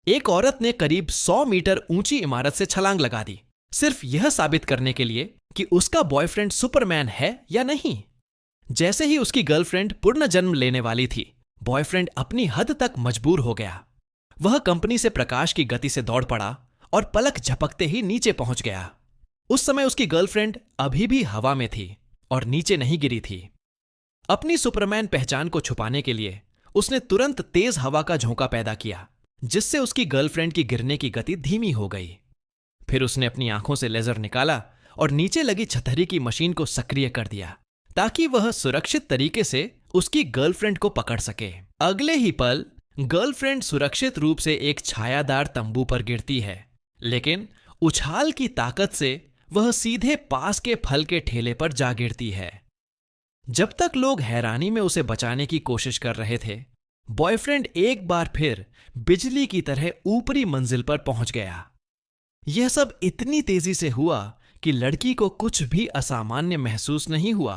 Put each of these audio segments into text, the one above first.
एक औरत ने करीब 100 मीटर ऊंची इमारत से छलांग लगा दी, सिर्फ यह साबित करने के लिए कि उसका बॉयफ्रेंड सुपरमैन है या नहीं। जैसे ही उसकी गर्लफ्रेंड पुनर्जन्म लेने वाली थी, बॉयफ्रेंड अपनी हद तक मजबूर हो गया। वह कंपनी से प्रकाश की गति से दौड़ पड़ा और पलक झपकते ही नीचे पहुंच गया। उस समय उसकी गर्लफ्रेंड अभी भी हवा में थी और नीचे नहीं गिरी थी। अपनी सुपरमैन पहचान को छुपाने के लिए उसने तुरंत तेज हवा का झोंका पैदा किया, जिससे उसकी गर्लफ्रेंड की गिरने की गति धीमी हो गई। फिर उसने अपनी आंखों से लेजर निकाला और नीचे लगी छतरी की मशीन को सक्रिय कर दिया, ताकि वह सुरक्षित तरीके से उसकी गर्लफ्रेंड को पकड़ सके। अगले ही पल गर्लफ्रेंड सुरक्षित रूप से एक छायादार तंबू पर गिरती है, लेकिन उछाल की ताकत से वह सीधे पास के फल के ठेले पर जा गिरती है। जब तक लोग हैरानी में उसे बचाने की कोशिश कर रहे थे, बॉयफ्रेंड एक बार फिर बिजली की तरह ऊपरी मंजिल पर पहुंच गया। यह सब इतनी तेजी से हुआ कि लड़की को कुछ भी असामान्य महसूस नहीं हुआ,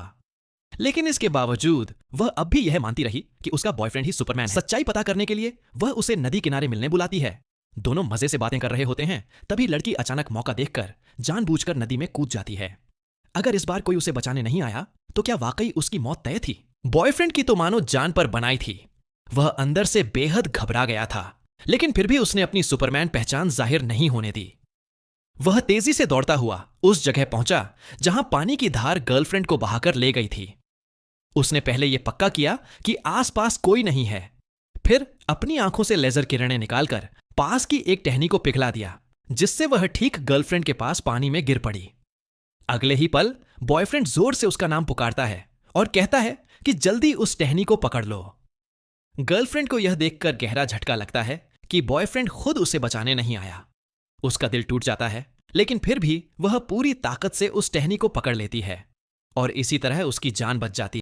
लेकिन इसके बावजूद वह अब भी यह मानती रही कि उसका बॉयफ्रेंड ही सुपरमैन है। सच्चाई पता करने के लिए वह उसे नदी किनारे मिलने बुलाती है। दोनों मजे से बातें कर रहे होते हैं, तभी लड़की अचानक मौका देखकर जानबूझकर नदी में कूद जाती है। अगर इस बार कोई उसे बचाने नहीं आया तो क्या वाकई उसकी मौत तय थी? बॉयफ्रेंड की तो मानो जान पर बनाई थी। वह अंदर से बेहद घबरा गया था, लेकिन फिर भी उसने अपनी सुपरमैन पहचान जाहिर नहीं होने दी। वह तेजी से दौड़ता हुआ उस जगह पहुंचा जहां पानी की धार गर्लफ्रेंड को बहाकर ले गई थी। उसने पहले यह पक्का किया कि आसपास कोई नहीं है, फिर अपनी आंखों से लेजर किरणें निकालकर पास की एक टहनी को पिघला दिया, जिससे वह ठीक गर्लफ्रेंड के पास पानी में गिर पड़ी। अगले ही पल बॉयफ्रेंड जोर से उसका नाम पुकारता है और कहता है कि जल्दी उस टहनी को पकड़ लो। गर्लफ्रेंड को यह देखकर गहरा झटका लगता है कि बॉयफ्रेंड खुद उसे बचाने नहीं आया। उसका दिल टूट जाता है, लेकिन फिर भी वह पूरी ताकत से उस टहनी को पकड़ लेती है और इसी तरह उसकी जान बच जाती है।